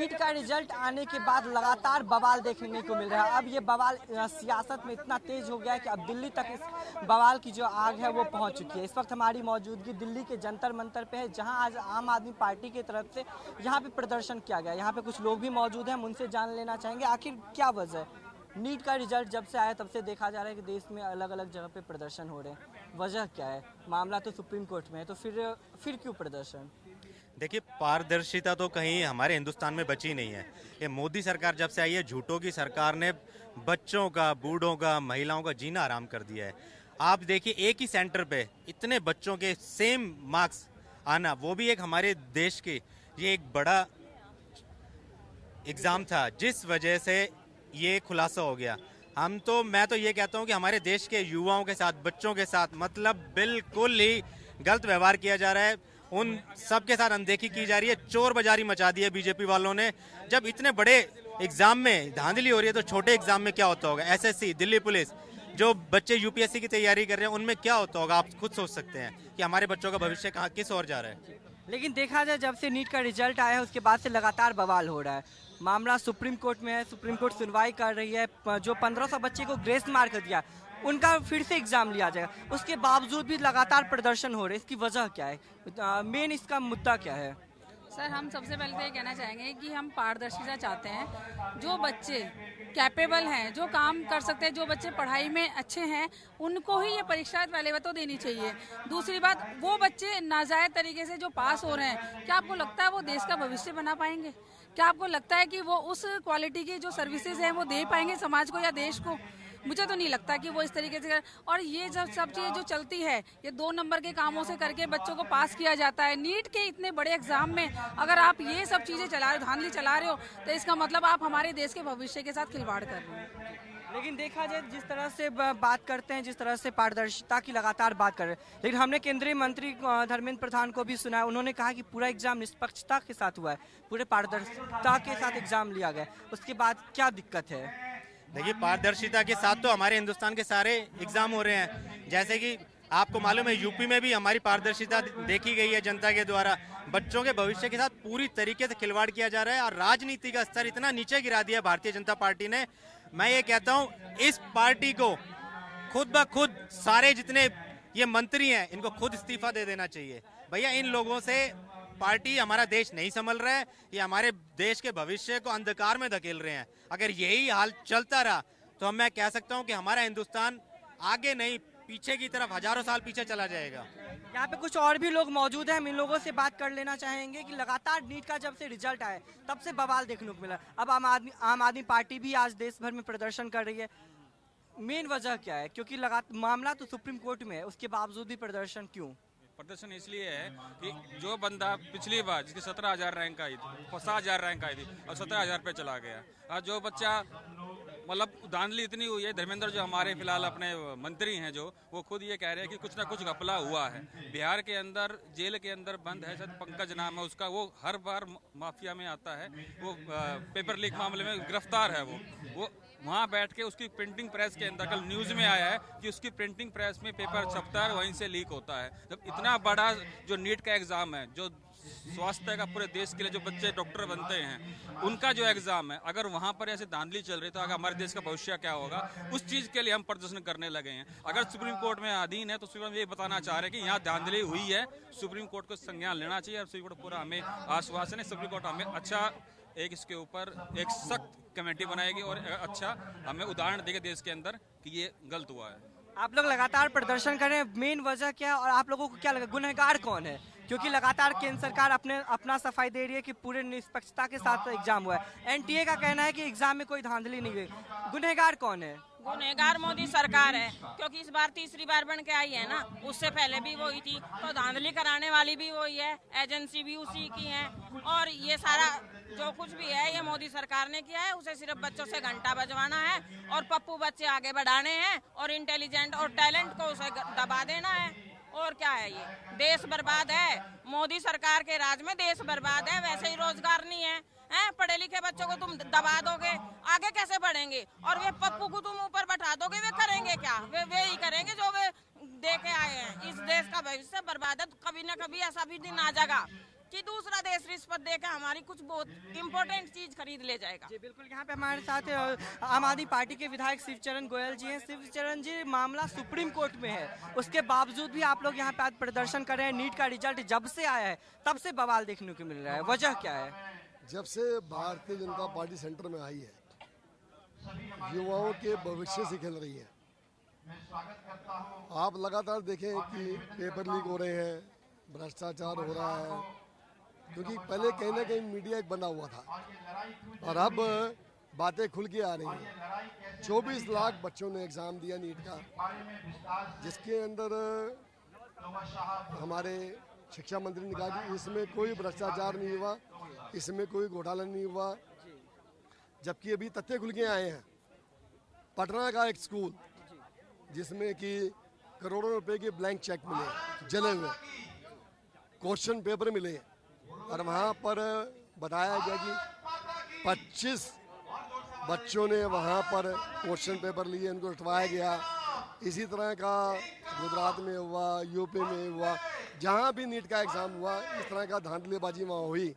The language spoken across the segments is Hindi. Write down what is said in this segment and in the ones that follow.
नीट का रिजल्ट आने के बाद लगातार बवाल देखने को मिल रहा है। अब ये बवाल सियासत में इतना तेज हो गया है कि अब दिल्ली तक इस बवाल की जो आग है वो पहुंच चुकी है। इस वक्त हमारी मौजूदगी दिल्ली के जंतर मंतर पे है, जहां आज आम आदमी पार्टी की तरफ से यहाँ पे प्रदर्शन किया गया। यहाँ पे कुछ लोग भी मौजूद हैं, हम उनसे जान लेना चाहेंगे आखिर क्या वजह है। नीट का रिजल्ट जब से आया तब से देखा जा रहा है कि देश में अलग अलग जगह पे प्रदर्शन हो रहे हैं। वजह क्या है? मामला तो सुप्रीम कोर्ट में है, तो फिर क्यों प्रदर्शन? देखिए, पारदर्शिता तो कहीं हमारे हिंदुस्तान में बची नहीं है। ये मोदी सरकार जब से आई है, झूठों की सरकार ने बच्चों का, बूढ़ों का, महिलाओं का जीना आराम कर दिया है। आप देखिए, एक ही सेंटर पे इतने बच्चों के सेम मार्क्स आना, वो भी एक हमारे देश के, ये एक बड़ा एग्जाम था जिस वजह से ये खुलासा हो गया। मैं तो ये कहता हूँ कि हमारे देश के युवाओं के साथ, बच्चों के साथ मतलब बिल्कुल ही गलत व्यवहार किया जा रहा है। उन सब के साथ अनदेखी की जा रही है, चोर बाजारी मचा दी है बीजेपी वालों ने। जब इतने बड़े एग्जाम में धांधली हो रही है तो छोटे एग्जाम में क्या होता होगा? एसएससी, दिल्ली पुलिस, जो बच्चे यूपीएससी की तैयारी कर रहे हैं, उनमें क्या होता होगा? आप खुद सोच सकते हैं कि हमारे बच्चों का भविष्य कहाँ किस ओर जा रहा है। लेकिन देखा जाए, जब से नीट का रिजल्ट आया है उसके बाद से लगातार बवाल हो रहा है। मामला सुप्रीम कोर्ट में है, सुप्रीम कोर्ट सुनवाई कर रही है। जो 1500 बच्चे को ग्रेस मार्क दिया, उनका फिर से एग्जाम लिया जाएगा। उसके बावजूद भी लगातार प्रदर्शन हो रहे हैं। इसकी वजह क्या है? मेन इसका मुद्दा क्या है? सर, हम सबसे पहले तो ये कहना चाहेंगे कि हम पारदर्शिता चाहते हैं। जो बच्चे कैपेबल हैं, जो काम कर सकते हैं, जो बच्चे पढ़ाई में अच्छे हैं, उनको ही ये परीक्षा पहले तो देनी चाहिए। दूसरी बात, वो बच्चे नाजायज तरीके से जो पास हो रहे हैं, क्या आपको लगता है वो देश का भविष्य बना पाएंगे? क्या आपको लगता है कि वो उस क्वालिटी की जो सर्विसेज हैं वो दे पाएंगे समाज को या देश को? मुझे तो नहीं लगता कि वो इस तरीके से और ये जब सब चीज़ें जो चलती है, ये 2 नंबर के कामों से करके बच्चों को पास किया जाता है। नीट के इतने बड़े एग्जाम में अगर आप ये सब चीज़ें चला रहे हो, धांधली चला रहे हो, तो इसका मतलब आप हमारे देश के भविष्य के साथ खिलवाड़ कर रहे हो। लेकिन देखा जाए, जिस तरह से बात करते हैं, जिस तरह से पारदर्शिता की लगातार बात कर रहे हैं, लेकिन हमने केंद्रीय मंत्री धर्मेंद्र प्रधान को भी सुना है। उन्होंने कहा कि पूरा एग्जाम निष्पक्षता के साथ हुआ है, पूरे पारदर्शिता के साथ एग्जाम लिया गया। उसके बाद क्या दिक्कत है? देखिए, पारदर्शिता के साथ तो हमारे हिंदुस्तान के सारे एग्जाम हो रहे हैं। जैसे कि आपको मालूम है, यूपी में भी हमारी पारदर्शिता देखी गई है जनता के द्वारा। बच्चों के भविष्य के साथ पूरी तरीके से खिलवाड़ किया जा रहा है और राजनीति का स्तर इतना नीचे गिरा दिया भारतीय जनता पार्टी ने। मैं ये कहता हूँ, इस पार्टी को खुद ब खुद सारे जितने ये मंत्री हैं, इनको खुद इस्तीफा दे देना चाहिए। भैया, इन लोगों से पार्टी हमारा देश नहीं संभल रहा है। ये हमारे देश के भविष्य को अंधकार में धकेल रहे हैं। अगर यही हाल चलता रहा तो मैं कह सकता हूं कि हमारा हिंदुस्तान आगे नहीं, पीछे की तरफ हजारों साल पीछे चला जाएगा। यहाँ पे कुछ और भी लोग मौजूद हैं, हम इन लोगों से बात कर लेना चाहेंगे कि लगातार नीट का जब से रिजल्ट आया तब से बवाल देखने को मिला। अब आम आदमी पार्टी भी आज देश भर में प्रदर्शन कर रही है। मेन वजह क्या है? क्योंकि लगातार मामला तो सुप्रीम कोर्ट में है, उसके बावजूद भी प्रदर्शन क्यों? प्रदर्शन इसलिए है कि जो बंदा पिछली बार जिसकी 17,000 रैंक आई थी, 50,000 रैंक आई थी और 17,000 पे चला गया। और जो बच्चा मतलब धांधली इतनी हुई है, धर्मेंद्र जो हमारे फिलहाल अपने मंत्री हैं, जो वो खुद ये कह रहे हैं कि कुछ ना कुछ घपला हुआ है। बिहार के अंदर जेल के अंदर बंद है, शायद पंकज नाम है उसका, वो हर बार माफिया में आता है। वो पेपर लीक मामले में गिरफ्तार है। वो वहाँ बैठ के उसकी प्रिंटिंग प्रेस के अंदर, कल न्यूज में आया है कि उसकी प्रिंटिंग प्रेस में पेपर छपता है, वहीं से लीक होता है। जब इतना बड़ा जो नीट का एग्जाम है, जो स्वास्थ्य का पूरे देश के लिए जो बच्चे डॉक्टर बनते हैं, उनका जो एग्जाम है, अगर वहाँ पर ऐसे धांधली चल रही तो अगर हमारे देश का भविष्य क्या होगा, उस चीज के लिए हम प्रदर्शन करने लगे हैं। अगर सुप्रीम कोर्ट में अधीन है तो सुप्रीम कोर्ट ये बताना चाह रहे हैं कि यहाँ धांधली हुई है, सुप्रीम कोर्ट को संज्ञान लेना चाहिए। और सुप्रीम कोर्ट पूरा हमें आश्वासन है, सुप्रीम कोर्ट हमें अच्छा एक इसके ऊपर एक सख्त कमेटी बनाएगी और अच्छा हमें उदाहरण देगा देश के अंदर कि ये गलत हुआ है। आप लोग लगातार प्रदर्शन कर रहे हैं, मेन वजह क्या है और आप लोगों को क्या लगा, गुनहगार कौन है? क्योंकि लगातार केंद्र सरकार अपना सफाई दे रही है कि पूरे निष्पक्षता के साथ एग्जाम हुआ है। एनटीए का कहना है कि एग्जाम में कोई धांधली नहीं हुई। गुनहगार कौन है? गुनहगार मोदी सरकार है, क्योंकि इस बार तीसरी बार बन के आई है ना, उससे पहले भी वही थी, तो धांधली कराने वाली भी वही है, एजेंसी भी उसी की है। और ये सारा जो कुछ भी है ये मोदी सरकार ने किया है। उसे सिर्फ बच्चों से घंटा बजवाना है और पप्पू बच्चे आगे बढ़ाने हैं और इंटेलिजेंट और टैलेंट को उसे दबा देना है। और क्या है? ये देश बर्बाद है, मोदी सरकार के राज में देश बर्बाद है। वैसे ही रोजगार नहीं है, पढ़े लिखे बच्चों को तुम दबा दोगे, आगे कैसे बढ़ेंगे? और वे पप्पू को तुम ऊपर बैठा दोगे, वे करेंगे क्या? वे ही करेंगे जो वे दे के आए हैं। इस देश का भविष्य बर्बाद है, तो कभी ना कभी ऐसा भी दिन आ जाएगा कि दूसरा देश रिश्वत देकर हमारी कुछ बहुत इम्पोर्टेंट चीज खरीद ले जाएगा। जी बिल्कुल, यहाँ पे हमारे साथ आम आदमी पार्टी के विधायक शिवचरण गोयल जी हैं। शिवचरण जी, मामला सुप्रीम कोर्ट में है, उसके बावजूद भी आप लोग यहाँ पे आज प्रदर्शन कर रहे हैं। नीट का रिजल्ट जब से आया है तब से बवाल देखने को मिल रहा है, वजह क्या है? जब से भारतीय जनता पार्टी सेंटर में आई है, युवाओं के भविष्य से खेल रही है। आप लगातार देखें कि पेपर लीक हो रहे हैं, भ्रष्टाचार हो रहा है, क्योंकि पहले कहीं ना कहीं मीडिया एक बना हुआ था और अब बातें खुल के आ रही हैं। 24 लाख बच्चों ने एग्ज़ाम दिया नीट का, जिसके अंदर हमारे शिक्षा मंत्री ने कहा कि इसमें कोई भ्रष्टाचार नहीं हुआ, इसमें कोई घोटाला नहीं हुआ। जबकि अभी तथ्य खुल के आए हैं। पटना का एक स्कूल जिसमें कि करोड़ों रुपए के ब्लैंक चेक मिले, जले हुए क्वेश्चन पेपर मिले, और वहाँ पर बताया गया कि 25 बच्चों ने वहाँ पर क्वेश्चन पेपर लिए, उनको हटवाया गया। इसी तरह का गुजरात में हुआ, यूपी में हुआ, जहाँ भी नीट का एग्ज़ाम हुआ, इस तरह का धांधलीबाजी वहाँ हुई।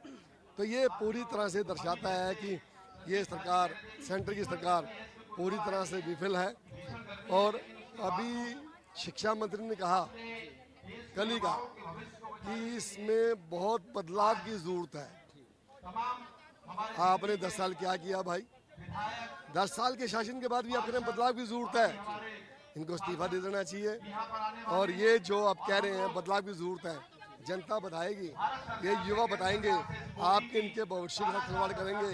तो ये पूरी तरह से दर्शाता है कि ये सरकार, सेंटर की सरकार पूरी तरह से विफल है। और अभी शिक्षा मंत्री ने कहा, कल ही कहा, कि इसमें बहुत बदलाव की ज़रूरत है। आपने 10 साल क्या किया भाई? 10 साल के शासन के बाद भी आपके बदलाव की ज़रूरत है। इनको इस्तीफा दे देना चाहिए। और ये जो आप कह रहे हैं बदलाव की ज़रूरत है, जनता बताएगी, ये युवा बताएंगे। आपके इनके भविष्य के साथ खिलवाड़ करेंगे,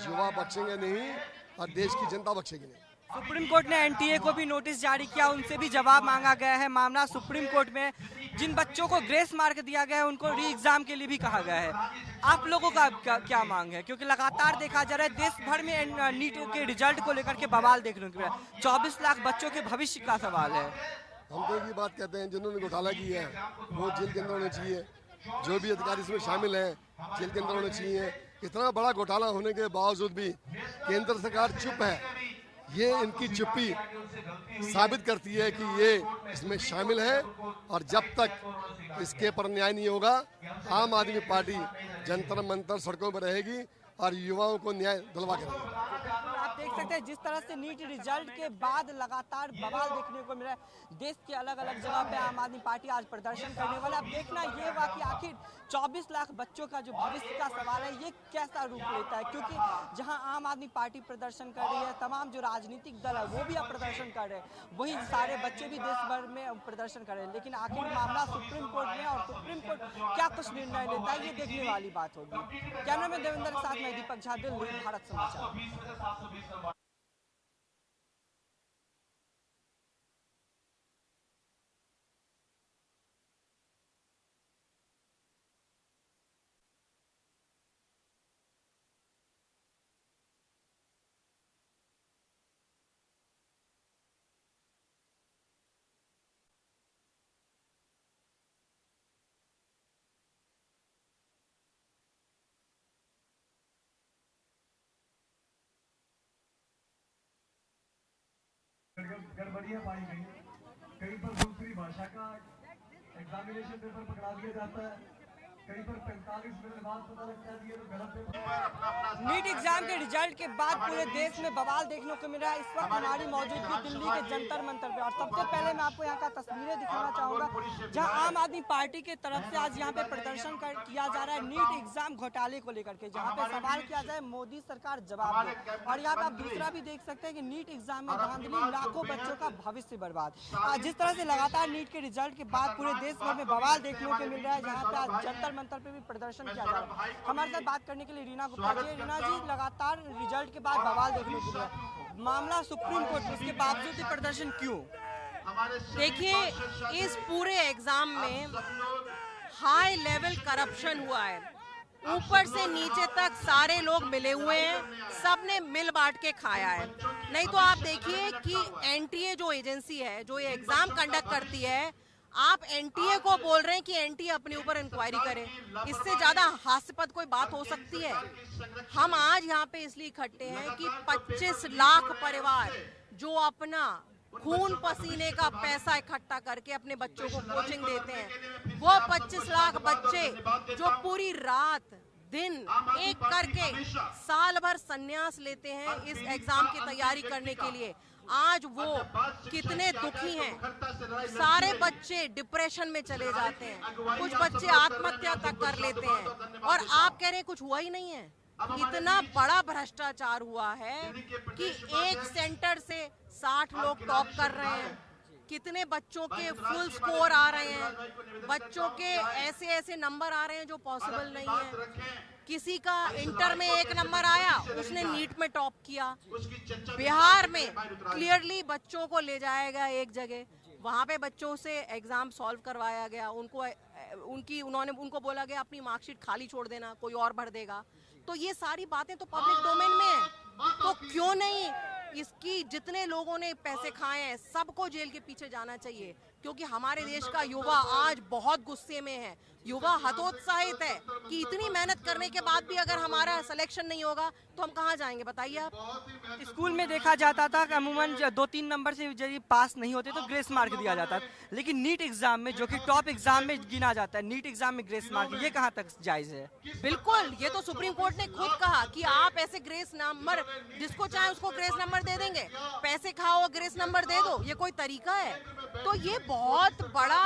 युवा बचेंगे नहीं और देश की जनता बचेगी नहीं। सुप्रीम कोर्ट ने एनटीए को भी नोटिस जारी किया, उनसे भी जवाब मांगा गया है। मामला सुप्रीम कोर्ट में, जिन बच्चों को ग्रेस मार्क दिया गया है उनको री एग्जाम के लिए भी कहा गया है। आप लोगों का क्या मांग है? क्योंकि लगातार देखा जा रहा है देश भर में नीट के रिजल्ट को लेकर के बवाल देखने को मिला। 24 लाख बच्चों के भविष्य का सवाल है। हम तो ये बात कहते हैं, जिन्होंने घोटाला किया है वो जेल के अंदर होने चाहिए। जो भी अधिकारी इसमें शामिल हैं जेल के अंदर होने चाहिए। इतना बड़ा घोटाला होने के बावजूद भी केंद्र सरकार चुप है। ये इनकी चुप्पी साबित करती है कि ये इसमें शामिल है, और जब तक इसके पर न्याय नहीं होगा, आम आदमी पार्टी जंतर मंतर सड़कों पर रहेगी और युवाओं को न्याय दिलवा के रहेगी। आप देख सकते हैं जिस तरह से नीट रिजल्ट के बाद लगातार बवाल देखने को मिला है। देश के अलग अलग जगह पे आम आदमी पार्टी आज प्रदर्शन करने वाला है। अब देखना ये हुआ कि आखिर 24 लाख बच्चों का जो भविष्य का सवाल है ये कैसा रूप लेता है, क्योंकि जहां आम आदमी पार्टी प्रदर्शन कर रही है, तमाम जो राजनीतिक दल है वो भी अब प्रदर्शन कर रहे हैं, वही सारे बच्चे भी देश भर में प्रदर्शन कर रहे हैं। लेकिन आखिर मामला सुप्रीम कोर्ट में, और सुप्रीम कोर्ट क्या कुछ निर्णय लेता है ये देखने वाली बात होगी। कैमरा में देवेंद्र के साथ मैं दीपक झा, दिल्ली, भारत समाचार। गड़बड़ियां पाई गई, कहीं पर दूसरी भाषा का एग्जामिनेशन पेपर पकड़ा दिया जाता है, कहीं पर 45 मिनट बाद पता लगता है ये तो गलत पेपर। नीट एग्जाम के रिजल्ट के बाद पूरे देश में बवाल देखने को मिल रहा है। इस वक्त हमारी मौजूदगी दिल्ली के जंतर मंतर पे, और सबसे पहले मैं आपको यहाँ का तस्वीरें दिखाना चाहूंगा जहाँ आम आदमी पार्टी की तरफ से आज यहाँ पे प्रदर्शन किया जा रहा है नीट एग्जाम घोटाले को लेकर के, जहाँ पे सवाल किया जाए मोदी सरकार जवाब दे। और यहाँ पे आप दूसरा भी देख सकते हैं कि नीट एग्जाम में धांधली, लाखों बच्चों का भविष्य बर्बाद। जिस तरह से लगातार नीट के रिजल्ट के बाद पूरे देश भर में बवाल देखने को मिल रहा है, जहाँ पे आज जंतर मंतर पे भी प्रदर्शन किया जा रहा है। हमारे साथ बात करने के लिए रीना गुप्ता जी। रीना जी, लगातार रिजल्ट के बाद बवाल देखने को मिल रहा है, मामला सुप्रीम कोर्ट में, उसके बावजूद भी प्रदर्शन क्यों? देखिए, इस पूरे एग्जाम में हाई लेवल करप्शन हुआ है, ऊपर से नीचे तक सारे लोग मिले हुए हैं, सबने मिल बांट के खाया है। नहीं तो आप देखिए कि एनटीए जो एजेंसी है जो ये एग्जाम कंडक्ट करती है, आप एनटीए को बोल रहे हैं कि एनटीए अपने ऊपर इंक्वायरी करे। इससे ज्यादा हास्यास्पद कोई बात हो सकती है? हम आज यहाँ पे इसलिए इकट्ठे हैं कि 25 लाख परिवार जो अपना खून पसीने का पैसा इकट्ठा करके अपने बच्चों को कोचिंग देते हैं। वो 25 लाख बच्चे जो पूरी रात दिन एक करके साल भर संन्यास लेते हैं इस एग्जाम की तैयारी करने के लिए, आज वो कितने दुखी हैं। सारे बच्चे डिप्रेशन में चले जाते हैं, कुछ बच्चे आत्महत्या तक कर लेते हैं, और आप कह रहे हैं कुछ हुआ ही नहीं है। इतना बड़ा भ्रष्टाचार हुआ है कि एक सेंटर से 60 लोग टॉप कर रहे हैं। कितने बच्चों के फुल स्कोर आ रहे हैं, बच्चों के ऐसे ऐसे नंबर आ रहे हैं जो पॉसिबल नहीं है। किसी का इंटर में 1 नंबर आया, उसने नीट में टॉप किया। बिहार में क्लियरली बच्चों को ले जाया गया एक जगह, वहाँ पे बच्चों से एग्जाम सॉल्व करवाया गया, उनको बोला गया अपनी मार्कशीट खाली छोड़ देना, कोई और भर देगा। तो ये सारी बातें तो पब्लिक डोमेन में है, तो क्यों नहीं इसकी जितने लोगों ने पैसे खाए हैं सबको जेल के पीछे जाना चाहिए, क्योंकि हमारे देश का युवा आज बहुत गुस्से में है। युवा हतोत्साहित है कि इतनी मेहनत करने के बाद भी अगर हमारा सिलेक्शन नहीं होगा तो हम कहाँ जाएंगे, बताइए आप। स्कूल में देखा जाता था कि अमूमन 2-3 नंबर से यदि पास नहीं होते तो ग्रेस मार्क दिया जाता है, लेकिन नीट एग्जाम में जो कि टॉप एग्जाम में गिना जाता है, नीट एग्जाम में ग्रेस मार्क, ये कहाँ तक जायज है? बिल्कुल, ये तो सुप्रीम कोर्ट ने खुद कहा कि आप ऐसे ग्रेस नंबर जिसको चाहे उसको ग्रेस नंबर दे देंगे, पैसे खाओ ग्रेस नंबर दे दो, ये कोई तरीका है? तो ये बहुत बड़ा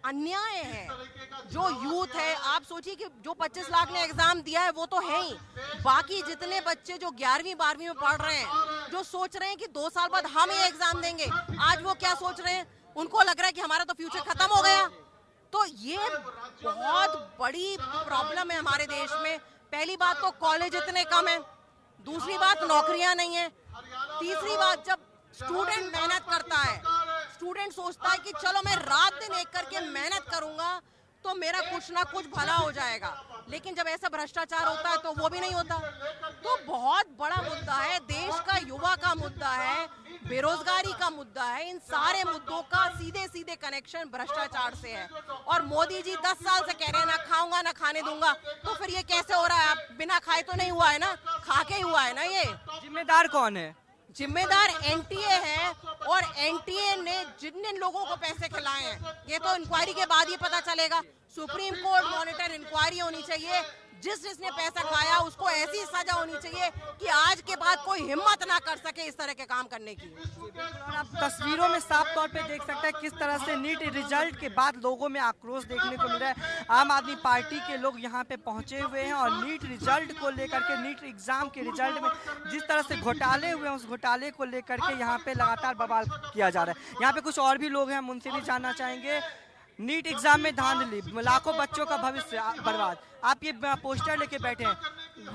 अन्याय है। जो यूथ है, आप सोचिए कि जो 25 लाख ने एग्जाम दिया है वो तो है ही, बाकी जितने बच्चे जो 11वीं 12वीं में पढ़ रहे हैं, जो सोच रहे हैं कि 2 साल बाद हम ये एग्जाम देंगे, आज वो क्या सोच रहे हैं? उनको लग रहा है कि हमारा तो फ्यूचर खत्म हो गया। तो ये बहुत बड़ी प्रॉब्लम है हमारे देश में। पहली बात तो कॉलेज इतने कम है, दूसरी बात नौकरियां नहीं है, तीसरी बात जब स्टूडेंट मेहनत करता है, स्टूडेंट सोचता है कि चलो मैं रात दिन एक करके मेहनत करूंगा तो मेरा कुछ ना कुछ भला हो जाएगा, लेकिन जब ऐसा भ्रष्टाचार होता है तो वो भी नहीं होता। तो बहुत बड़ा मुद्दा है, देश का युवा का मुद्दा है, बेरोजगारी का मुद्दा है। इन सारे मुद्दों का सीधे सीधे कनेक्शन भ्रष्टाचार से है। और मोदी जी 10 साल से कह रहे हैं ना खाऊंगा ना खाने दूंगा, तो फिर ये कैसे हो रहा है? आप बिना खाए तो नहीं हुआ है ना, खा के ही हुआ है ना। ये जिम्मेदार कौन है? जिम्मेदार एनटीए है, और एनटीए ने जिन जिन लोगों को पैसे खिलाए हैं ये तो इंक्वायरी के बाद ही पता चलेगा। सुप्रीम कोर्ट मॉनिटर इंक्वायरी होनी चाहिए, जिसने पैसा खाया उसको ऐसी सजा होनी चाहिए कि आज के बाद कोई हिम्मत ना कर सके इस तरह के काम करने की। और आप तस्वीरों में साफ तौर पे देख सकते हैं किस तरह से नीट रिजल्ट के बाद लोगों में आक्रोश देखने को मिल रहा है। आम आदमी पार्टी के लोग यहाँ पे पहुंचे हुए हैं और नीट रिजल्ट को लेकर के, नीट एग्जाम के रिजल्ट में जिस तरह से घोटाले हुए हैं उस घोटाले को लेकर के यहाँ पे लगातार बवाल किया जा रहा है। यहाँ पे कुछ और भी लोग हैं, हम उनसे भी जानना चाहेंगे। नीट एग्जाम में धांधली, लाखों बच्चों का भविष्य बर्बाद, आप ये पोस्टर लेके बैठे हैं,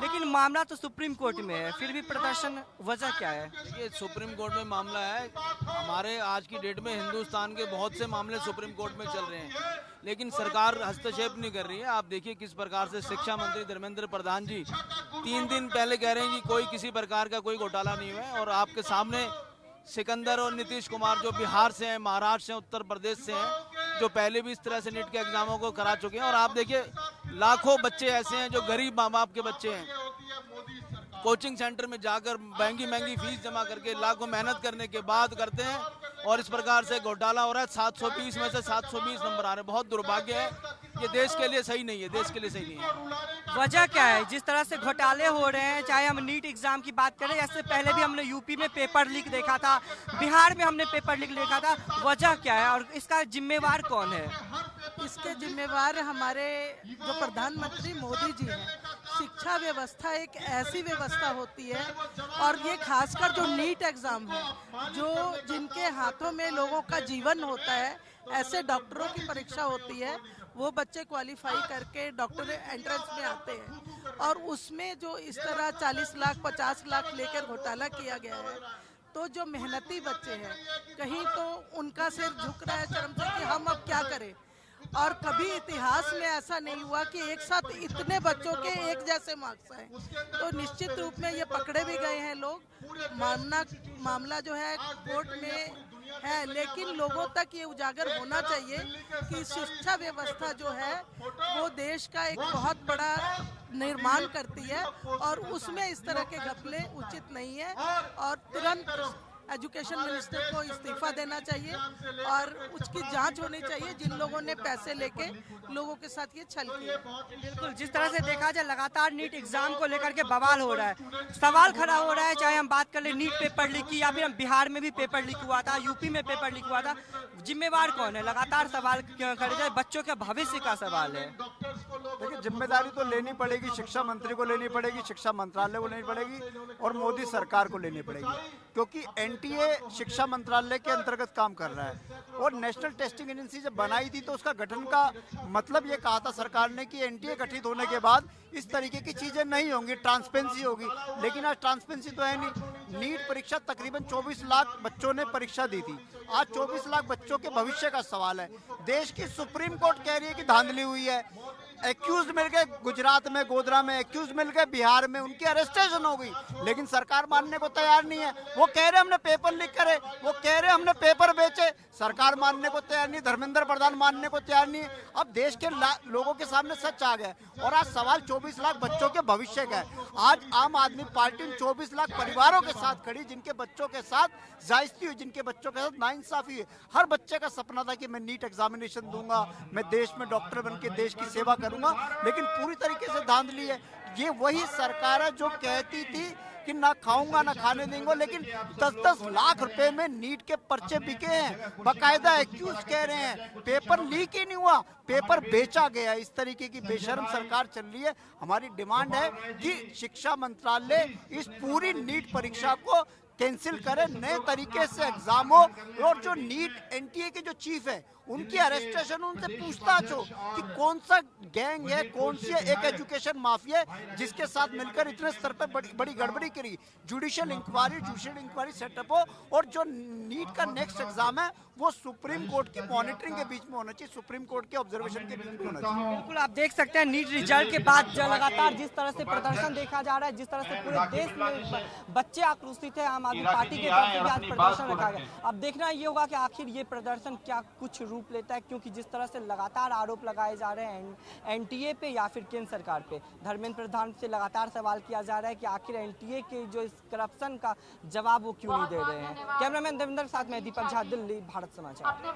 लेकिन मामला तो सुप्रीम कोर्ट में है, फिर भी प्रदर्शन, वजह क्या है? देखिए, सुप्रीम कोर्ट में मामला है। हमारे आज की डेट में हिंदुस्तान के बहुत से मामले सुप्रीम कोर्ट में चल रहे हैं, लेकिन सरकार हस्तक्षेप नहीं कर रही है। आप देखिए किस प्रकार से शिक्षा मंत्री धर्मेंद्र प्रधान जी 3 दिन पहले कह रहे हैं कि कोई किसी प्रकार का कोई घोटाला नहीं हुआ है, और आपके सामने सिकंदर और नीतीश कुमार जो बिहार से हैं, महाराष्ट्र से, उत्तर प्रदेश से हैं, जो पहले भी इस तरह से नीट के एग्जामों को करा चुके हैं। और आप देखिए लाखों बच्चे ऐसे हैं जो गरीब माँ बाप के बच्चे हैं, कोचिंग सेंटर में जाकर महंगी फीस जमा करके लाखों मेहनत करने के बाद करते हैं, और इस प्रकार से घोटाला हो रहा है। 720 में से 720 नंबर आ रहे हैं। बहुत दुर्भाग्य है, ये देश के लिए सही नहीं है, देश के लिए सही नहीं है। वजह क्या है जिस तरह से घोटाले हो रहे हैं? चाहे हम नीट एग्जाम की बात करें, इससे पहले भी हमने यूपी में पेपर लीक देखा था, बिहार में हमने पेपर लीक देखा था। वजह क्या है और इसका जिम्मेवार कौन है? इसके जिम्मेवार हमारे जो प्रधानमंत्री मोदी जी हैं। शिक्षा व्यवस्था एक ऐसी व्यवस्था होती है, और ये खासकर जो नीट एग्जाम है, जो जिनके हाथों में लोगों का जीवन होता है, ऐसे डॉक्टरों की परीक्षा होती है, वो बच्चे क्वालिफाई करके डॉक्टर एंट्रेंस में आते हैं, और उसमें जो इस तरह 40 लाख 50 लाख लेकर घोटाला किया गया है, तो जो मेहनती बच्चे हैं कहीं तो उनका सिर झुक रहा है शर्म से कि हम अब क्या करें। और कभी इतिहास में ऐसा नहीं हुआ कि एक साथ इतने बच्चों के एक जैसे मार्क्स आए। तो निश्चित रूप में ये पकड़े भी गए हैं लोग, मामला जो है कोर्ट में है, लेकिन लोगों तक ये उजागर होना चाहिए कि शिक्षा व्यवस्था जो है वो देश का एक बहुत बड़ा निर्माण करती है, और उसमें इस तरह के घपले उचित नहीं है, और तुरंत एजुकेशन मिनिस्टर को इस्तीफा देना चाहिए और उसकी जांच होनी चाहिए जिन लोगों ने पैसे लेके लोगों के साथ ये छल किया। बिल्कुल, जिस तरह से देखा जाए लगातार नीट एग्जाम को लेकर के बवाल हो रहा है, सवाल खड़ा हो रहा है, चाहे हम बात कर ले नीट पेपर लीक की या फिर हम बिहार में भी पेपर लीक हुआ था, यूपी में पेपर लीक हुआ था, जिम्मेवार कौन है? लगातार सवाल खड़े जाए, बच्चों के भविष्य का सवाल है। देखिए, जिम्मेदारी तो लेनी पड़ेगी, शिक्षा मंत्री को लेनी पड़ेगी, शिक्षा मंत्रालय को लेनी पड़ेगी और मोदी सरकार को लेनी पड़ेगी, क्योंकि एनटीए शिक्षा मंत्रालय के अंतर्गत काम कर रहा है और नेशनल टेस्टिंग एजेंसी जब बनाई थी तो उसका गठन का मतलब ये कहा था सरकार ने कि एनटीए गठित होने के बाद इस तरीके की चीजें नहीं होंगी, ट्रांसपेरेंसी होगी, लेकिन आज ट्रांसपेरेंसी तो है नहीं। नीट परीक्षा तकरीबन 24 लाख बच्चों ने परीक्षा दी थी, आज 24 लाख बच्चों के भविष्य का सवाल है। देश की सुप्रीम कोर्ट कह रही है कि धांधली हुई है, एक्यूज मिल गए गुजरात में, गोधरा में एक्यूज मिल गए, बिहार में उनकी अरेस्टेशन हो गई, लेकिन सरकार मानने को तैयार नहीं है। वो कह रहे हमने पेपर लीक करे, वो कह रहे हमने पेपर बेचे, सरकार मानने को तैयार नहीं, धर्मेंद्र प्रधान मानने को तैयार नहीं है। अब देश के लोगों के सामने सच आ गया और आज सवाल 24 लाख बच्चों के भविष्य का है। आज आम आदमी पार्टी उन 24 लाख परिवारों के साथ खड़ी जिनके बच्चों के साथ जायजती हुई, जिनके बच्चों के साथ नाइंसाफी हुई। हर बच्चे का सपना था कि मैं नीट एग्जामिनेशन दूंगा, मैं देश में डॉक्टर बन के देश की सेवा करूंगा, लेकिन पूरी तरीके से धांधली है। ये वही सरकार है जो कहती थी कि ना खाऊंगा ना खाने देंगे, लेकिन 10-10 लाख रुपए में नीट के पर्चे बिके हैं, बकायदा एक्यूज कह रहे हैं पेपर लीक ही नहीं हुआ, पेपर बेचा गया। इस तरीके की बेशर्म सरकार चल रही है। हमारी डिमांड है कि शिक्षा मंत्रालय इस पूरी नीट परीक्षा को कैंसिल करे, नए तरीके से एग्जाम हो और जो नीट एनटीए के जो चीफ है उनकी अरेस्टेशन, उनसे पूछताछ हो कि कौन सा गैंग है, कौन सी एक एजुकेशन माफिया है जिसके साथ मिलकर इतने स्तर पर बड़ी गड़बड़ी करी। जुडिशियल इंक्वायरी सेटअप हो और जो नीट का नेक्स्ट एग्जाम है वो सुप्रीम कोर्ट की मॉनिटरिंग के बीच में होना चाहिए, सुप्रीम कोर्ट के ऑब्जर्वेशन के बीच में होना चाहिए। बिल्कुल, आप देख सकते हैं नीट रिजल्ट के बाद लगातार जिस तरह से प्रदर्शन देखा जा रहा है, जिस तरह से पूरे देश में बच्चे आक्रोशित है, आम आदमी पार्टी के तरफ से भी आज प्रदर्शन रखा गया। अब देखना ये होगा कि आखिर ये प्रदर्शन क्या कुछ रूप लेता है, क्योंकि जिस तरह से लगातार आरोप लगाए जा रहे हैं एनटीए पे या फिर केंद्र सरकार पे, धर्मेंद्र प्रधान से लगातार सवाल किया जा रहा है कि आखिर एनटीए के जो इस करप्शन का जवाब वो क्यों नहीं दे रहे हैं। कैमरामैन देवेंद्र के साथ मैं दीपक झा, दिल्ली, भारत समाचार।